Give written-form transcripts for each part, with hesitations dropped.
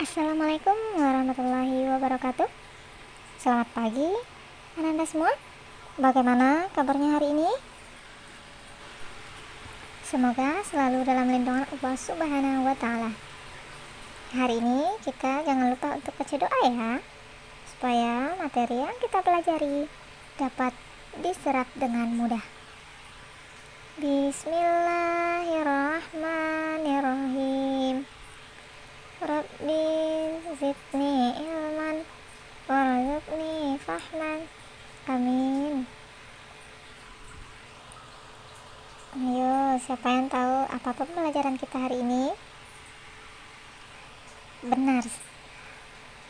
Assalamualaikum warahmatullahi wabarakatuh. Selamat pagi Ananda semua. Bagaimana kabarnya hari ini? Semoga selalu dalam lindungan Allah Subhanahu wa Ta'ala. Hari ini kita jangan lupa untuk baca doa ya, supaya materi yang kita pelajari dapat diserap dengan mudah. Bismillahirrahmanirrahim. Rabbi zidni ilman warzuqni fahman. Amin. Ayo, siapa yang tahu apa pembelajaran kita hari ini? Benar,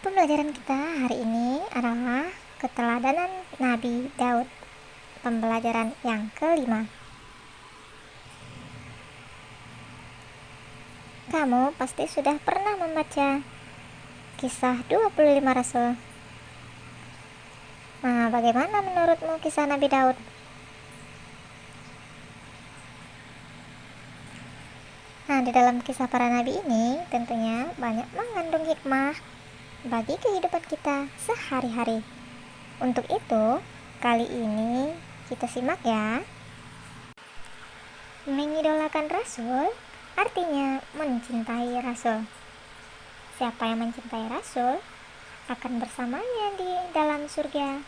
pembelajaran kita hari ini adalah keteladanan Nabi Daud. Pembelajaran yang kelima. Kamu pasti sudah pernah membaca kisah 25 Rasul. Nah, bagaimana menurutmu kisah Nabi Daud? Nah, di dalam kisah para nabi ini tentunya banyak mengandung hikmah bagi kehidupan kita sehari-hari. Untuk itu, kali ini kita simak ya. Mengidolakan Rasul artinya mencintai Rasul. Siapa yang mencintai Rasul akan bersamanya di dalam surga.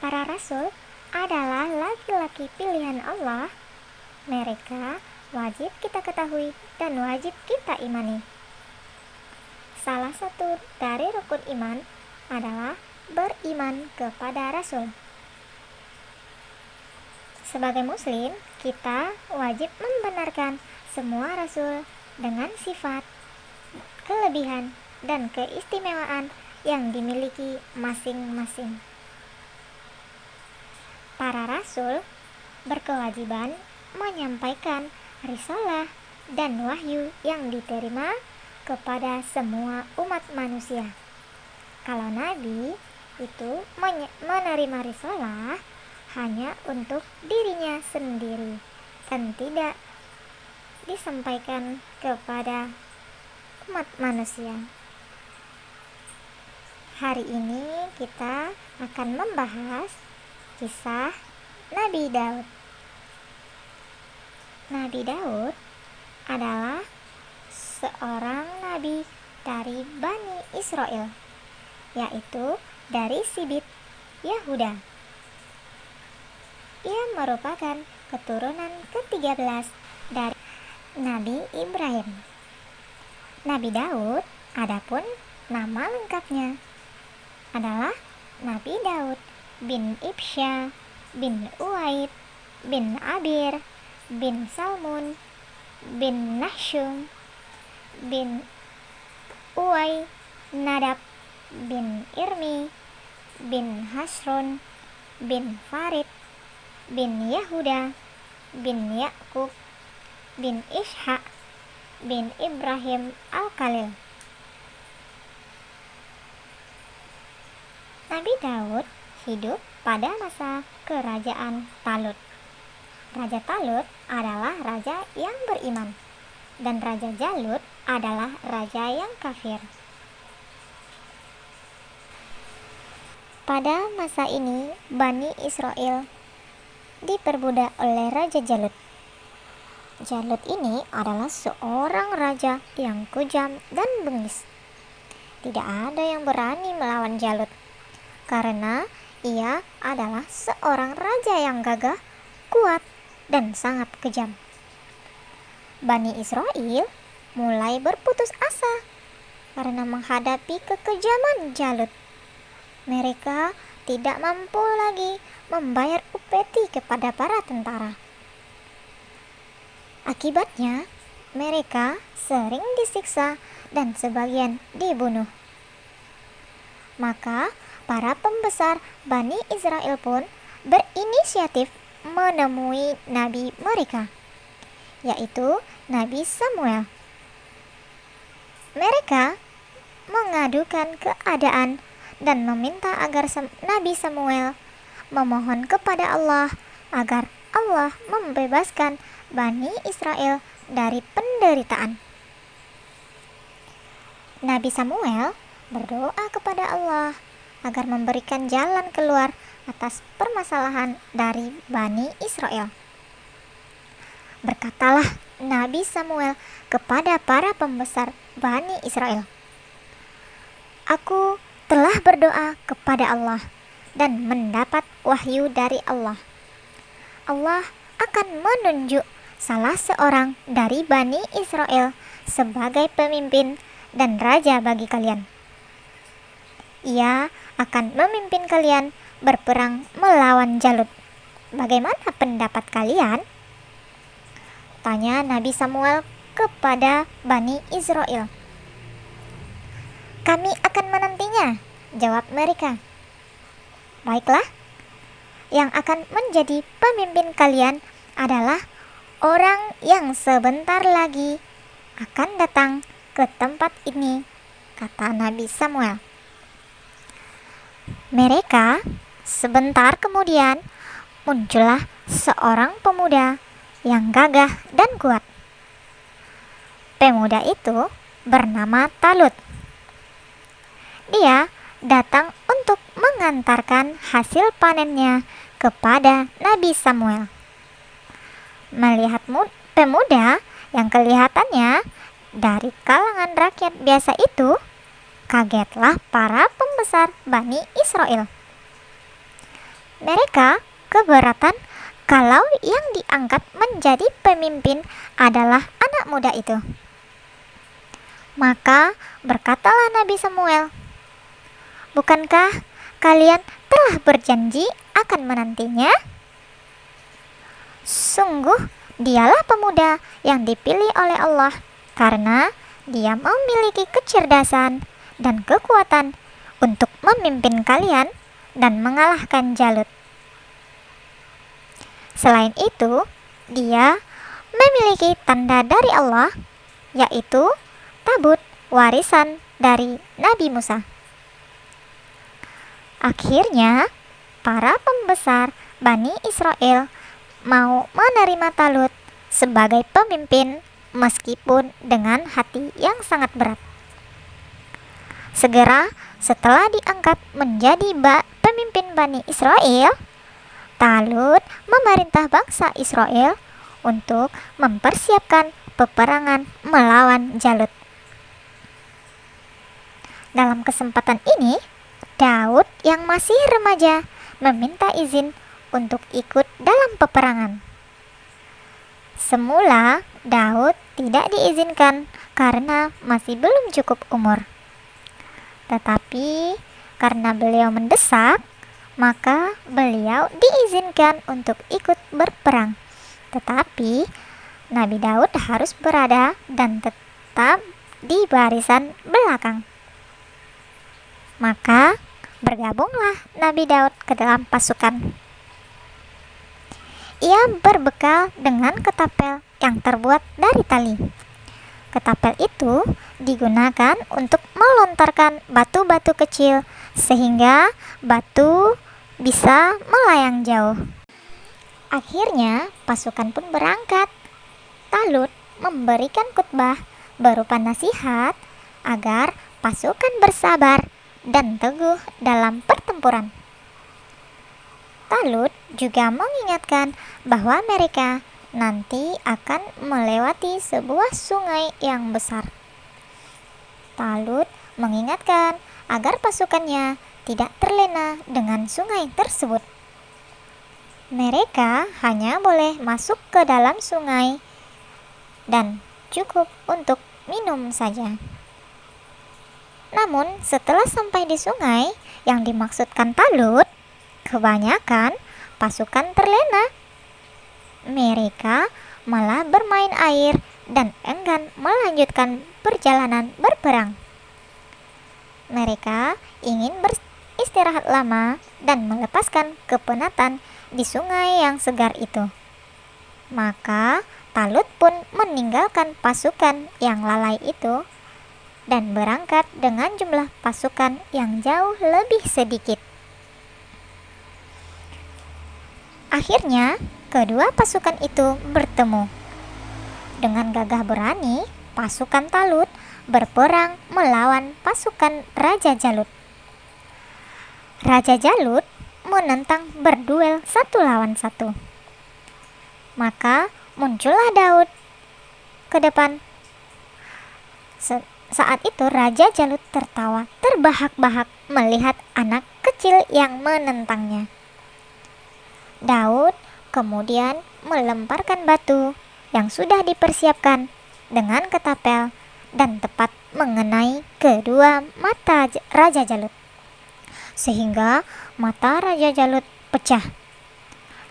Para Rasul adalah laki-laki pilihan Allah. Mereka wajib kita ketahui dan wajib kita imani. Salah satu dari rukun iman adalah beriman kepada Rasul. Sebagai muslim, kita wajib membenarkan semua rasul dengan sifat, kelebihan, dan keistimewaan yang dimiliki masing-masing. Para rasul berkewajiban menyampaikan risalah dan wahyu yang diterima kepada semua umat manusia. Kalau nabi itu menerima risalah hanya untuk dirinya sendiri dan tidak disampaikan kepada umat manusia. Hari ini kita akan membahas kisah Nabi Daud. Nabi Daud adalah seorang nabi dari Bani Israel, yaitu dari Sibit Yahuda. Ia merupakan keturunan ke-13 dari Nabi Ibrahim. Nabi Daud, adapun nama lengkapnya adalah Nabi Daud bin Ibsha bin Uaid bin Abir bin Salmun bin Nahshum bin Uwai Nadab bin Irmi bin Hasron bin Farid bin Yahuda bin Yakub bin Ishak bin Ibrahim Al-Khalil. Nabi Daud hidup pada masa kerajaan Talut. Raja Talut adalah raja yang beriman, dan Raja Jalut adalah raja yang kafir. Pada masa ini, Bani Israel diperbudak oleh Raja Jalut. Jalut ini adalah seorang raja yang kejam dan bengis. Tidak ada yang berani melawan Jalut, karena ia adalah seorang raja yang gagah, kuat, dan sangat kejam. Bani Israel mulai berputus asa karena menghadapi kekejaman Jalut. Mereka tidak mampu lagi membayar upeti kepada para tentara. Akibatnya, mereka sering disiksa dan sebagian dibunuh. Maka, para pembesar Bani Israel pun berinisiatif menemui nabi mereka, yaitu Nabi Samuel. Mereka mengadukan keadaan dan meminta agar Nabi Samuel memohon kepada Allah agar Allah membebaskan Bani Israel dari penderitaan. Nabi Samuel berdoa kepada Allah agar memberikan jalan keluar atas permasalahan dari Bani Israel. Berkatalah Nabi Samuel kepada para pembesar Bani Israel, "Aku telah berdoa kepada Allah dan mendapat wahyu dari Allah. Allah akan menunjuk salah seorang dari Bani Israel sebagai pemimpin dan raja bagi kalian. Ia akan memimpin kalian berperang melawan Jalut. Bagaimana pendapat kalian?" Tanya Nabi Samuel kepada Bani Israel. "Kami akan menantinya," jawab mereka. "Baiklah, yang akan menjadi pemimpin kalian adalah orang yang sebentar lagi akan datang ke tempat ini," kata Nabi Samuel. Mereka sebentar kemudian muncullah seorang pemuda yang gagah dan kuat. Pemuda itu bernama Talut. Dia datang untuk mengantarkan hasil panennya kepada Nabi Samuel. Melihat pemuda yang kelihatannya dari kalangan rakyat biasa itu, kagetlah para pembesar Bani Israel. Mereka keberatan kalau yang diangkat menjadi pemimpin adalah anak muda itu. Maka berkatalah Nabi Samuel, "Bukankah kalian telah berjanji akan menantinya? Sungguh dialah pemuda yang dipilih oleh Allah karena dia memiliki kecerdasan dan kekuatan untuk memimpin kalian dan mengalahkan Jalut. Selain itu, dia memiliki tanda dari Allah, yaitu tabut warisan dari Nabi Musa." Akhirnya, para pembesar Bani Israel mau menerima Talut sebagai pemimpin meskipun dengan hati yang sangat berat. Segera setelah diangkat menjadi pemimpin Bani Israel, Talut memerintah bangsa Israel untuk mempersiapkan peperangan melawan Jalut. Dalam kesempatan ini, Daud yang masih remaja meminta izin untuk ikut dalam peperangan. Semula Daud tidak diizinkan karena masih belum cukup umur. Tetapi karena beliau mendesak, maka beliau diizinkan untuk ikut berperang. Tetapi Nabi Daud harus berada dan tetap di barisan belakang. Maka bergabunglah Nabi Daud ke dalam pasukan. Ia berbekal dengan ketapel yang terbuat dari tali. Ketapel itu digunakan untuk melontarkan batu-batu kecil sehingga batu bisa melayang jauh. Akhirnya pasukan pun berangkat. Talut memberikan khutbah berupa nasihat agar pasukan bersabar dan teguh dalam pertempuran. Talut juga mengingatkan bahwa mereka nanti akan melewati sebuah sungai yang besar. Talut mengingatkan agar pasukannya tidak terlena dengan sungai tersebut. Mereka hanya boleh masuk ke dalam sungai dan cukup untuk minum saja. Namun setelah sampai di sungai yang dimaksudkan Talut, kebanyakan pasukan terlena. Mereka malah bermain air dan enggan melanjutkan perjalanan berperang. Mereka ingin beristirahat lama dan melepaskan kepenatan di sungai yang segar itu. Maka Talut pun meninggalkan pasukan yang lalai itu dan berangkat dengan jumlah pasukan yang jauh lebih sedikit. Akhirnya, kedua pasukan itu bertemu. Dengan gagah berani, pasukan Talut berperang melawan pasukan Raja Jalut. Raja Jalut menentang berduel satu lawan satu. Maka muncullah Daud ke depan. Saat itu Raja Jalut tertawa terbahak-bahak melihat anak kecil yang menentangnya. Daud kemudian melemparkan batu yang sudah dipersiapkan dengan ketapel dan tepat mengenai kedua mata Raja Jalut, sehingga mata Raja Jalut pecah.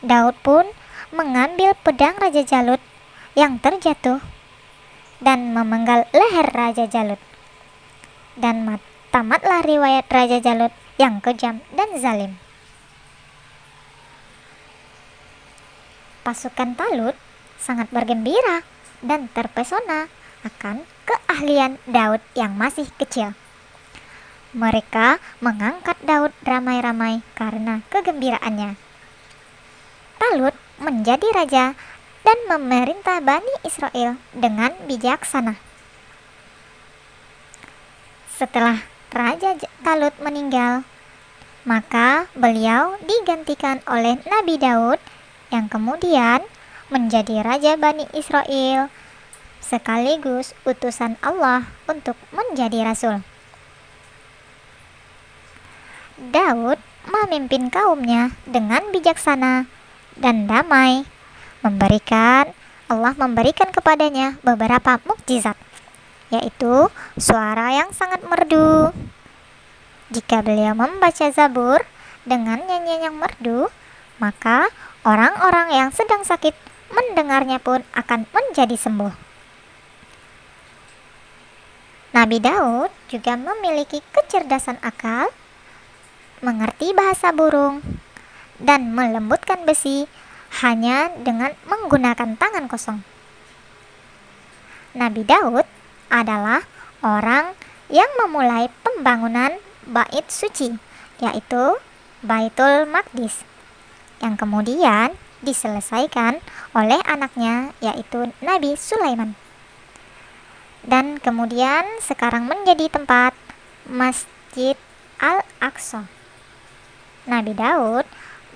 Daud pun mengambil pedang Raja Jalut yang terjatuh dan memenggal leher Raja Jalut. Dan tamatlah riwayat Raja Jalut yang kejam dan zalim. Pasukan Talut sangat bergembira dan terpesona akan keahlian Daud yang masih kecil. Mereka mengangkat Daud ramai-ramai karena kegembiraannya. Talut menjadi raja dan memerintah Bani Israel dengan bijaksana. Setelah Raja Talut meninggal, maka beliau digantikan oleh Nabi Daud yang kemudian menjadi Raja Bani Israel sekaligus utusan Allah untuk menjadi Rasul. Daud memimpin kaumnya dengan bijaksana dan damai. Allah memberikan kepadanya beberapa mukjizat, yaitu suara yang sangat merdu. Jika beliau membaca Zabur dengan nyanyian yang merdu, maka orang-orang yang sedang sakit mendengarnya pun akan menjadi sembuh. Nabi Daud juga memiliki kecerdasan akal, mengerti bahasa burung, dan melembutkan besi hanya dengan menggunakan tangan kosong. Nabi Daud adalah orang yang memulai pembangunan bait suci, yaitu Baitul Maqdis, yang kemudian diselesaikan oleh anaknya, yaitu Nabi Sulaiman, dan kemudian sekarang menjadi tempat Masjid Al-Aqsa. Nabi Daud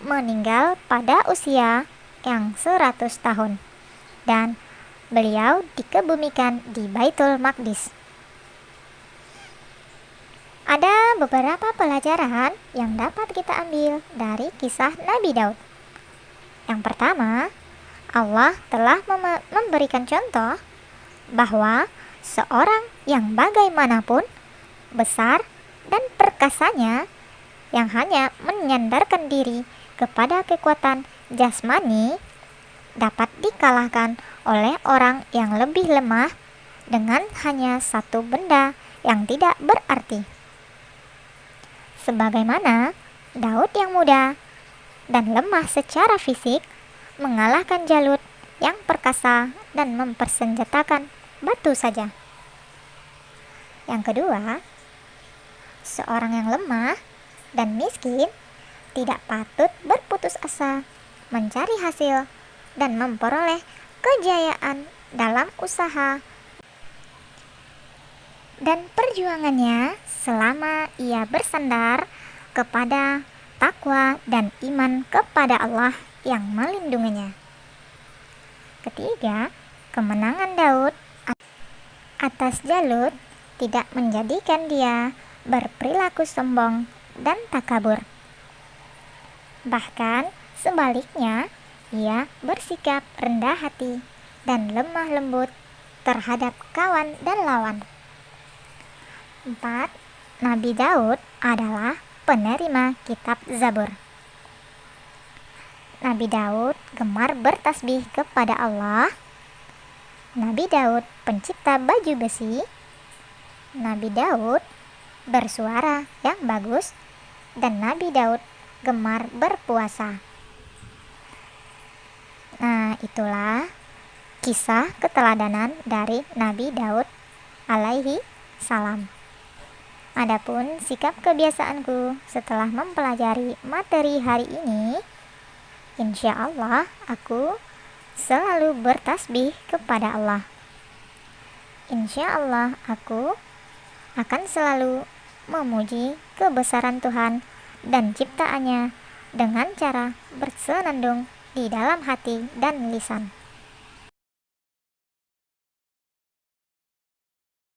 meninggal pada usia yang 100 tahun dan beliau dikebumikan di Baitul Maqdis. Ada beberapa pelajaran yang dapat kita ambil dari kisah Nabi Daud. Yang pertama, Allah telah memberikan contoh bahwa seorang yang bagaimanapun besar dan perkasanya, yang hanya menyandarkan diri kepada kekuatan jasmani, dapat dikalahkan oleh orang yang lebih lemah dengan hanya satu benda yang tidak berarti. Sebagaimana Daud yang muda dan lemah secara fisik mengalahkan Jalut yang perkasa dan mempersenjatakan batu saja. Yang kedua, seorang yang lemah dan miskin tidak patut berputus asa mencari hasil dan memperoleh kejayaan dalam usaha dan perjuangannya selama ia bersandar kepada takwa dan iman kepada Allah yang melindunginya. Ketiga, kemenangan Daud atas Jalut tidak menjadikan dia berperilaku sombong dan takabur. Bahkan sebaliknya, ia bersikap rendah hati dan lemah lembut terhadap kawan dan lawan. 4. Nabi Daud adalah penerima kitab Zabur. Nabi Daud gemar bertasbih kepada Allah. Nabi Daud pencipta baju besi. Nabi Daud bersuara yang bagus, dan Nabi Daud gemar berpuasa. Nah, itulah kisah keteladanan dari Nabi Daud alaihi salam. Adapun sikap kebiasaanku setelah mempelajari materi hari ini, insya Allah aku selalu bertasbih kepada Allah. Insya Allah aku akan selalu memuji kebesaran Tuhan dan ciptaannya dengan cara bersenandung di dalam hati dan lisan.